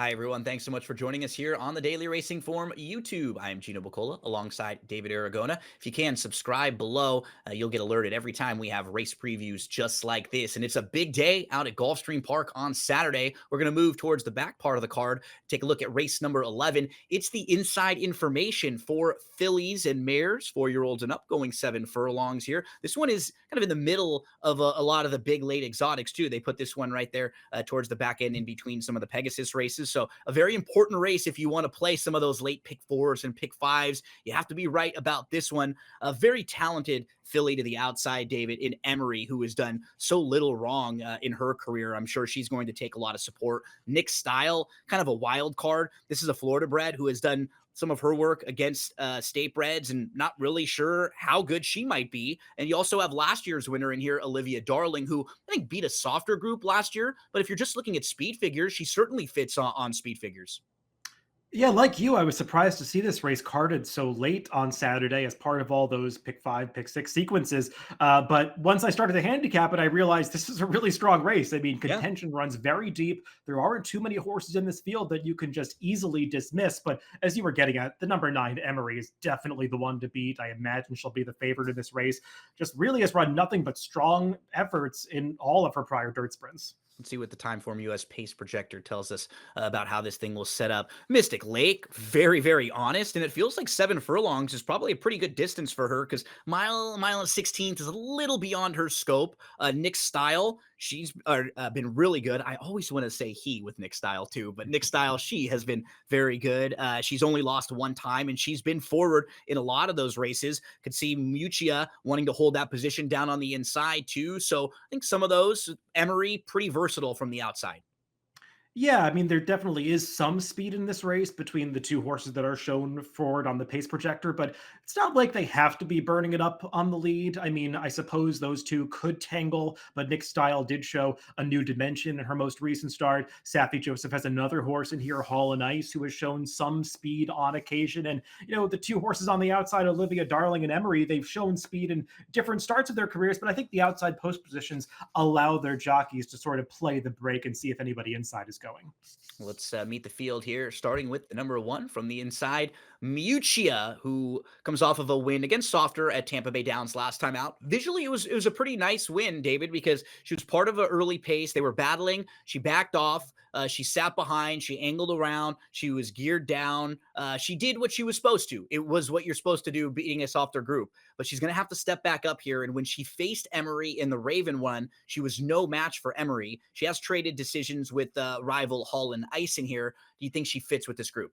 Hi, everyone. Thanks so much for joining us here on the Daily Racing Form YouTube. I am Gino Buccola alongside David Aragona. If you can, subscribe below. You'll get alerted every time we have race previews just like this. And it's a big day out at Gulfstream Park on Saturday. We're going to move towards the back part of the card, take a look at race number 11. It's the inside information for fillies and mares, 4-year-olds and up, going 7 furlongs here. This one is kind of in the middle of a lot of the big late exotics, too. They put this one right there towards the back end in between some of the Pegasus races. So a very important race if you want to play some of those late pick fours and pick fives. You have to be right about this one. A very talented filly to the outside, David, in Emery, who has done so little wrong in her career. I'm sure she's going to take a lot of support. Nick Style, kind of a wild card. This is a Florida bred who has done some of her work against state breds and not really sure how good she might be. And you also have last year's winner in here, Olivia Dazzling, who I think beat a softer group last year. But if you're just looking at speed figures, she certainly fits on speed figures. Yeah, like you, I was surprised to see this race carded so late on Saturday as part of all those pick five, pick six sequences. But once I started to handicap it, I realized this is a really strong race. I mean, Yeah. contention runs very deep. There aren't too many horses in this field that you can just easily dismiss. But as you were getting at, the number 9 Emery is definitely the one to beat. I imagine she'll be the favorite in this race. Just really has run nothing but strong efforts in all of her prior dirt sprints. Let's see what the Timeform US pace projector tells us about how this thing will set up. Mystic Lake, very, very honest, and it feels like 7 furlongs is probably a pretty good distance for her because mile and 16th is a little beyond her scope. Nick Style, she's been really good. I always want to say he with Nick Style too, but Nick Style, she has been very good. She's only lost one time, and she's been forward in a lot of those races. Could see Muccia wanting to hold that position down on the inside too. So I think some of those, Emery, pretty versatile from the outside. Yeah, I mean, there definitely is some speed in this race between the two horses that are shown forward on the pace projector, but it's not like they have to be burning it up on the lead. I mean, I suppose those two could tangle, but Nick Style did show a new dimension in her most recent start. Safi Joseph has another horse in here, Hall and Ice, who has shown some speed on occasion. And, the two horses on the outside, Olivia Darling and Emery, they've shown speed in different starts of their careers, but I think the outside post positions allow their jockeys to sort of play the break and see if anybody inside is going. Let's meet the field here, starting with the number 1 from the inside, Muccia, who comes off of a win against Softer at Tampa Bay Downs last time out. Visually, it was a pretty nice win, David, because she was part of an early pace. They were battling. She backed off. She sat behind. She angled around. She was geared down. She did what she was supposed to. It was what you're supposed to do, beating a softer group. But she's going to have to step back up here. And when she faced Emery in the Raven one, she was no match for Emery. She has traded decisions with rival Hull and Ice in here. Do you think she fits with this group?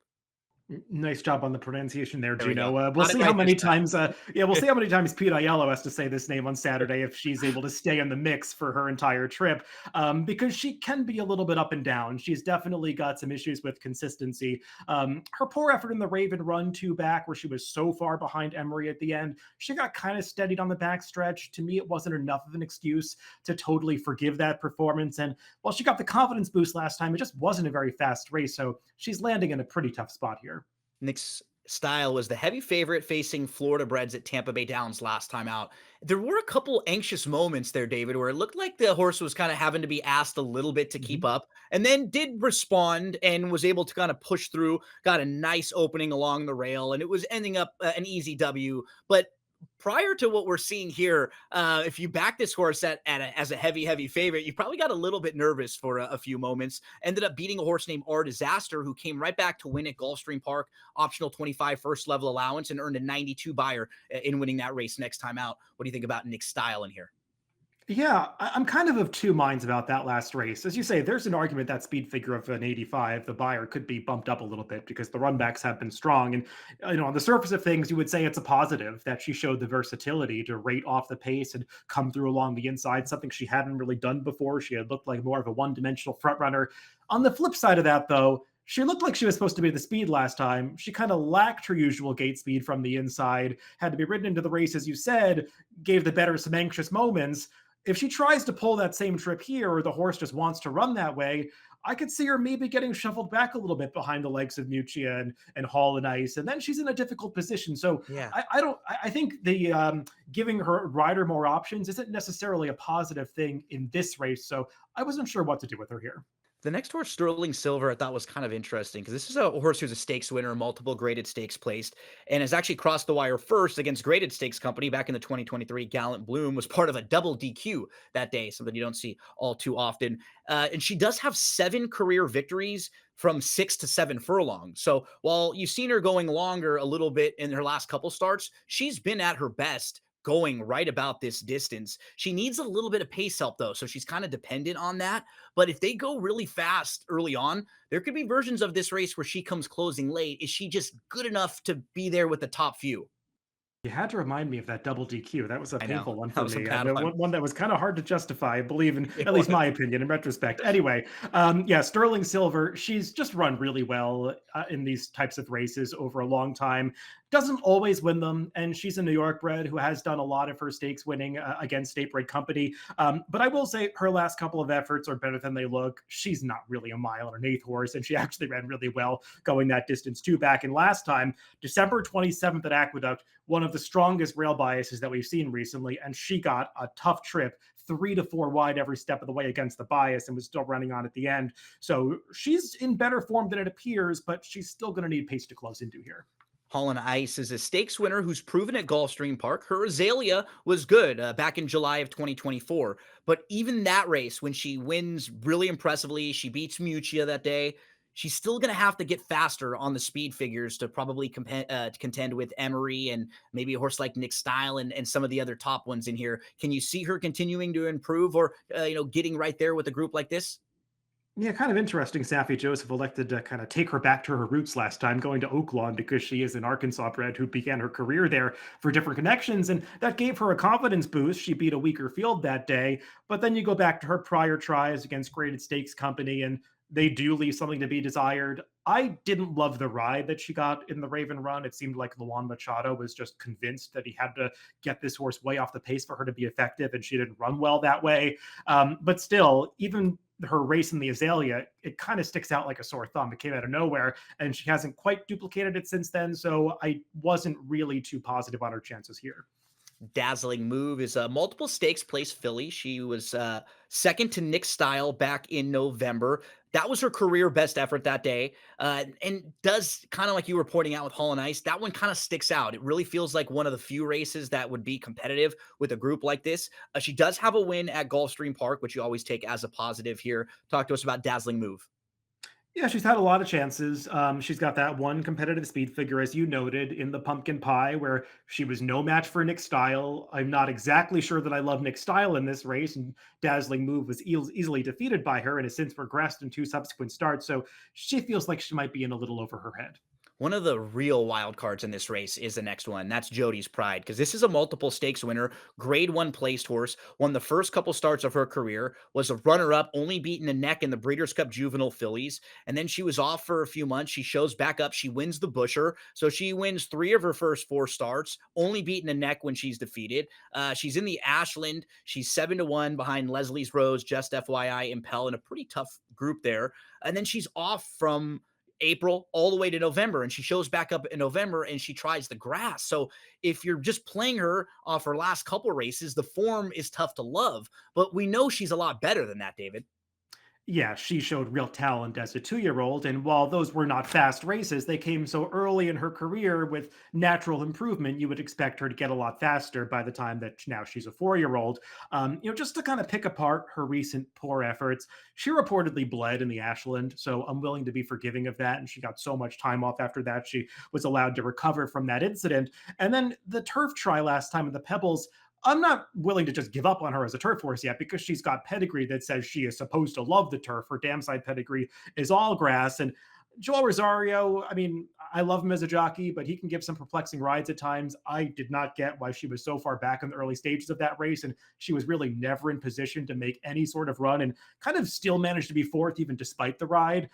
Nice job on the pronunciation there, There we go. Gino. We'll Got it see how right this many times. Yeah, we'll time. see how many times Pete Aiello has to say this name on Saturday if she's able to stay in the mix for her entire trip, because she can be a little bit up and down. She's definitely got some issues with consistency. Her poor effort in the Raven run two back, where she was so far behind Emery at the end, she got kind of steadied on the backstretch. To me, it wasn't enough of an excuse to totally forgive that performance. And while she got the confidence boost last time, it just wasn't a very fast race. So she's landing in a pretty tough spot here. Nick's Style was the heavy favorite facing Florida Breds at Tampa Bay Downs last time out. There were a couple anxious moments there, David, where it looked like the horse was kind of having to be asked a little bit to keep Mhm. up, and then did respond and was able to kind of push through, got a nice opening along the rail, and it was ending up an easy W. But prior to what we're seeing here, if you back this horse as a heavy favorite, you probably got a little bit nervous for a few moments. Ended up beating a horse named R Disaster, who came right back to win at Gulfstream Park, optional 25 first level allowance, and earned a 92 buyer in winning that race next time out. What do you think about Nick's Style in here? Yeah, I'm kind of two minds about that last race. As you say, there's an argument that speed figure of an 85, the buyer could be bumped up a little bit because the runbacks have been strong. And, on the surface of things, you would say it's a positive that she showed the versatility to rate off the pace and come through along the inside, something she hadn't really done before. She had looked like more of a one dimensional front runner. On the flip side of that, though, she looked like she was supposed to be the speed last time. She kind of lacked her usual gate speed from the inside, had to be ridden into the race, as you said, gave the better some anxious moments. If she tries to pull that same trip here, or the horse just wants to run that way, I could see her maybe getting shuffled back a little bit behind the legs of Muccia and Hall and Ice, and then she's in a difficult position. So Yeah. I don't. I think the giving her rider more options isn't necessarily a positive thing in this race. So I wasn't sure what to do with her here. The next horse, Sterling Silver, I thought was kind of interesting because this is a horse who's a stakes winner, multiple graded stakes placed, and has actually crossed the wire first against graded stakes company back in the 2023 Gallant Bloom. Was part of a double DQ that day, something you don't see all too often. And she does have 7 career victories from 6 to 7 furlongs. So while you've seen her going longer a little bit in her last couple starts, she's been at her best going right about this distance. She needs a little bit of pace help though, so she's kind of dependent on that. But if they go really fast early on, there could be versions of this race where she comes closing late. Is she just good enough to be there with the top few? You had to remind me of that double DQ. That was a I know. painful one That for was a me. bad The one. one that was kind of hard to justify, I believe, in It at least was. my opinion, in retrospect. Anyway, yeah, Sterling Silver, she's just run really well in these types of races over a long time. Doesn't always win them, and she's a New York bred who has done a lot of her stakes winning against state bred company. But I will say her last couple of efforts are better than they look. She's not really a mile and an eighth horse, and she actually ran really well going that distance too back. And last time, December 27th at Aqueduct, one of the strongest rail biases that we've seen recently, and she got a tough trip, 3 to 4 wide every step of the way against the bias, and was still running on at the end. So she's in better form than it appears, but she's still going to need pace to close into here. Holland Ice is a stakes winner who's proven at Gulfstream Park. Her Azalea was good back in July of 2024. But even that race, when she wins really impressively, she beats Muccia that day. She's still going to have to get faster on the speed figures to probably contend with Emery and maybe a horse like Nick Style and some of the other top ones in here. Can you see her continuing to improve or, getting right there with a group like this? Yeah, kind of interesting. Safi Joseph elected to kind of take her back to her roots last time, going to Oaklawn because she is an Arkansas bred who began her career there for different connections. And that gave her a confidence boost. She beat a weaker field that day. But then you go back to her prior tries against Graded Stakes Company, and they do leave something to be desired. I didn't love the ride that she got in the Raven Run. It seemed like Luan Machado was just convinced that he had to get this horse way off the pace for her to be effective, and she didn't run well that way. But still, even her race in the Azalea, it kind of sticks out like a sore thumb. It came out of nowhere, and she hasn't quite duplicated it since then. So I wasn't really too positive on her chances here. Dazzling move is a multiple stakes place filly. She was second to Nick Style back in November. That was her career best effort that day. And does kind of like you were pointing out with Hall and Ice, that one kind of sticks out. It really feels like one of the few races that would be competitive with a group like this. She does have a win at Gulfstream Park, which you always take as a positive here. Talk to us about Dazzling move. Yeah, she's had a lot of chances. She's got that one competitive speed figure, as you noted, in the pumpkin pie, where she was no match for Nick Style. I'm not exactly sure that I love Nick Style in this race, and Dazzling Move was easily defeated by her and has since progressed in 2 subsequent starts. So she feels like she might be in a little over her head. One of the real wild cards in this race is the next one. That's Jody's Pride, because this is a multiple stakes winner, grade one placed horse, won the first couple starts of her career, was a runner up, only beaten a neck in the Breeders' Cup Juvenile Fillies. And then she was off for a few months. She shows back up. She wins the Busher. So she wins 3 of her first 4 starts, only beaten a neck when she's defeated. She's in the Ashland. She's 7-1 behind Leslie's Rose, Just FYI, Impel, in a pretty tough group there. And then she's off from April all the way to November, and she shows back up in November and she tries the grass. So if you're just playing her off her last couple races, the form is tough to love, but we know she's a lot better than that, David. Yeah, she showed real talent as a 2-year-old, and while those were not fast races, they came so early in her career with natural improvement. You would expect her to get a lot faster by the time that now she's a 4-year-old. Just to kind of pick apart her recent poor efforts, she reportedly bled in the Ashland, so I'm willing to be forgiving of that. And she got so much time off after that, she was allowed to recover from that incident. And then the turf try last time in the Pebbles, I'm not willing to just give up on her as a turf horse yet because she's got pedigree that says she is supposed to love the turf. Her dam side pedigree is all grass. And Joel Rosario, I mean, I love him as a jockey, but he can give some perplexing rides at times. I did not get why she was so far back in the early stages of that race, and she was really never in position to make any sort of run and kind of still managed to be fourth even despite the ride.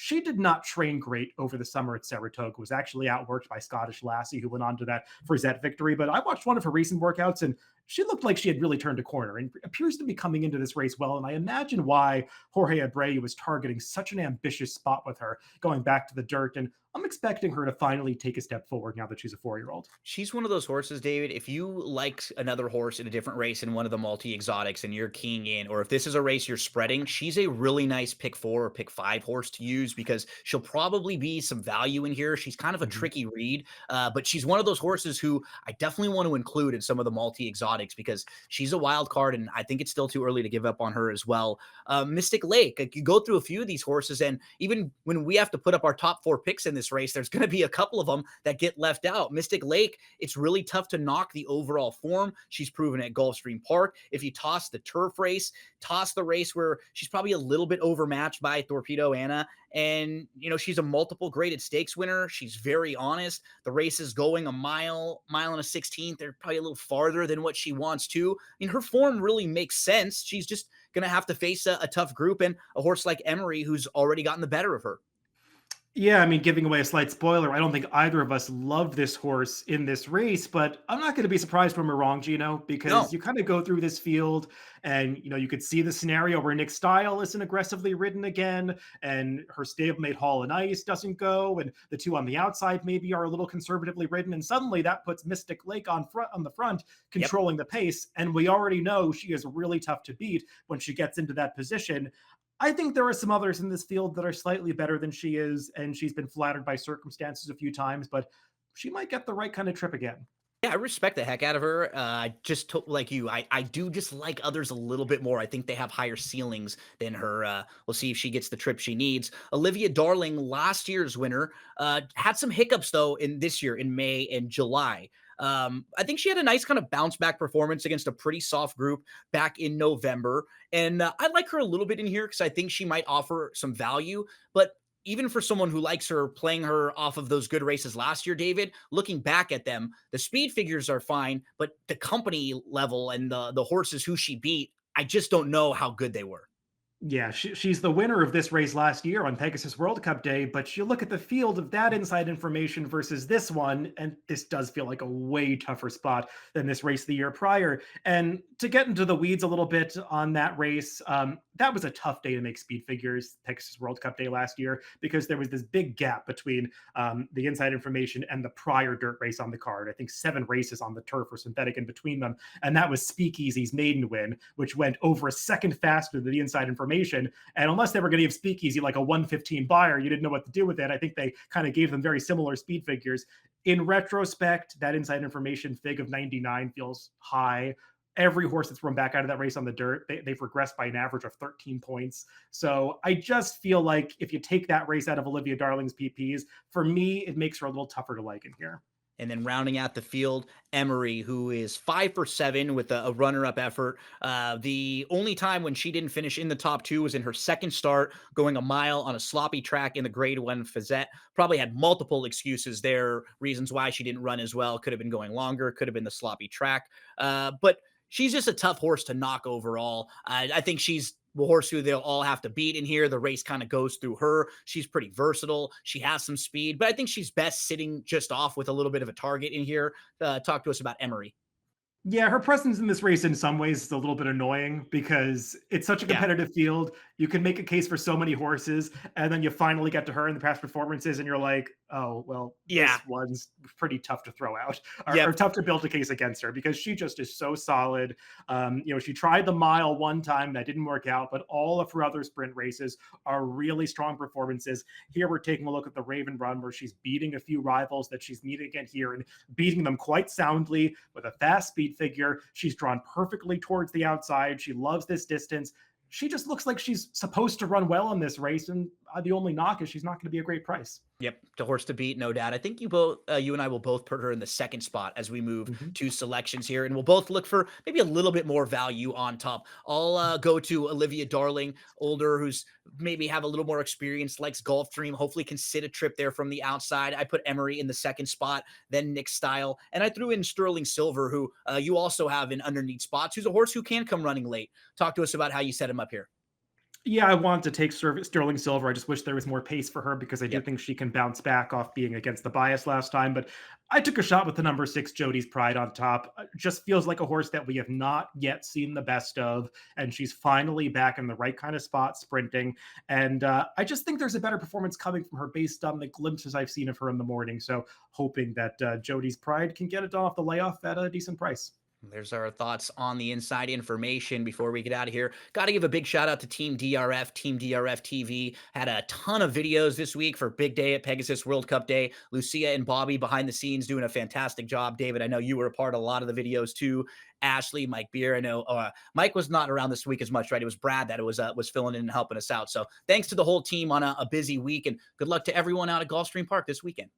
she did not train great over the summer at Saratoga, was actually outworked by Scottish Lassie, who went on to that Frisette victory. But I watched one of her recent workouts, and she looked like she had really turned a corner and appears to be coming into this race well. And I imagine why Jorge Abreu was targeting such an ambitious spot with her, going back to the dirt. And I'm expecting her to finally take a step forward now that she's a 4-year-old. She's one of those horses, David. If you like another horse in a different race in one of the multi exotics and you're keying in, or if this is a race you're spreading, she's a really nice pick 4 or pick 5 horse to use because she'll probably be some value in here. She's kind of a Mhm. tricky read, but she's one of those horses who I definitely want to include in some of the multi exotics because she's a wild card, and I think it's still too early to give up on her as well. Mystic Lake, like you go through a few of these horses, and even when we have to put up our top 4 picks in this race, there's going to be a couple of them that get left out. Mystic Lake, it's really tough to knock the overall form. She's proven at Gulfstream Park. If you toss the turf race, toss the race where she's probably a little bit overmatched by Torpedo Anna, and she's a multiple graded stakes winner. She's very honest. The race is going a mile and a 16th. They're probably a little farther than what she wants to. I mean, her form really makes sense. She's just going to have to face a tough group and a horse like Emery, who's already gotten the better of her. Yeah, I mean, giving away a slight spoiler, I don't think either of us love this horse in this race, but I'm not going to be surprised when we're wrong, Gino, because No. you kind of go through this field and, you could see the scenario where Nick Style isn't aggressively ridden again, and her stablemate Hall and Ice doesn't go, and the two on the outside maybe are a little conservatively ridden, and suddenly that puts Mystic Lake on the front, Yep. controlling the pace, and we already know she is really tough to beat when she gets into that position. I think there are some others in this field that are slightly better than she is, and she's been flattered by circumstances a few times, but she might get the right kind of trip again. Yeah, I respect the heck out of her. Like you, I do just like others a little bit more. I think they have higher ceilings than her. We'll see if she gets the trip she needs. Olivia Darling, last year's winner, had some hiccups though in this year in May and July. I think she had a nice kind of bounce back performance against a pretty soft group back in November, and I like her a little bit in here because I think she might offer some value, but even for someone who likes her, playing her off of those good races last year, David, looking back at them, the speed figures are fine, but the company level and the horses who she beat, I just don't know how good they were. Yeah, she's the winner of this race last year on Pegasus World Cup Day, but you look at the field of that inside information versus this one, and this does feel like a way tougher spot than this race the year prior. And to get into the weeds a little bit on that race, that was a tough day to make speed figures, Pegasus World Cup Day last year, because there was this big gap between the inside information and the prior dirt race on the card. I think 7 races on the turf or synthetic in between them, and that was Speakeasy's maiden win, which went over a second faster than the inside information. And unless they were going to give Speakeasy like a 115 buyer, you didn't know what to do with it. I think they kind of gave them very similar speed figures. In retrospect, that inside information fig of 99 feels high. Every horse that's run back out of that race on the dirt, they've regressed by an average of 13 points. So I just feel like if you take that race out of Olivia Darling's PPs, for me, it makes her a little tougher to like in here. And then rounding out the field, Emery, who is 5 for 7 with a runner-up effort. The only time when she didn't finish in the top 2 was in her second start, going a mile on a sloppy track in the Grade 1 Fazette. Probably had multiple excuses there, reasons why she didn't run as well. Could have been going longer, could have been the sloppy track. But she's just a tough horse to knock overall. I think she's a horse who they'll all have to beat in here. The race kind of goes through her. She's pretty versatile. She has some speed, but I think she's best sitting just off with a little bit of a target in here. Talk to us about Emery. Yeah, her presence in this race in some ways is a little bit annoying because it's such a Yeah. competitive field. You can make a case for so many horses, and then you finally get to her in the past performances, and you're like, oh, well, Yeah. this one's pretty tough to throw out or Yep. tough to build a case against her because she just is so solid. She tried the mile one time that didn't work out, but all of her other sprint races are really strong performances. Here we're taking a look at the Raven Run where she's beating a few rivals that she's meeting again here and beating them quite soundly with a fast speed figure. She's drawn perfectly towards the outside. She loves this distance. She just looks like she's supposed to run well in this race, and the only knock is she's not going to be a great price. Yep, the horse to beat, no doubt. I think you and I will both put her in the second spot as we move Mhm. to selections here, and we'll both look for maybe a little bit more value on top. I'll go to Olivia Darling, older, who's maybe have a little more experience, likes Gulfstream, hopefully can sit a trip there from the outside. I put Emery in the second spot, then Nick Style, and I threw in Sterling Silver, who you also have in underneath spots, who's a horse who can come running late. Talk to us about how you set him up here. Yeah, I want to take Sterling Silver. I just wish there was more pace for her because I do Yep. think she can bounce back off being against the bias last time. But I took a shot with the number 6 Jody's Pride on top. Just feels like a horse that we have not yet seen the best of, and she's finally back in the right kind of spot sprinting. And I just think there's a better performance coming from her based on the glimpses I've seen of her in the morning. So hoping that Jody's Pride can get it off the layoff at a decent price. There's our thoughts on the inside information before we get out of here. Got to give a big shout out to Team DRF, Team DRF TV. Had a ton of videos this week for Big Day at Pegasus World Cup Day. Lucia and Bobby behind the scenes doing a fantastic job. David, I know you were a part of a lot of the videos too. Ashley, Mike Beer. I know Mike was not around this week as much, right? It was Brad that was filling in and helping us out. So thanks to the whole team on a busy week, and good luck to everyone out at Gulfstream Park this weekend.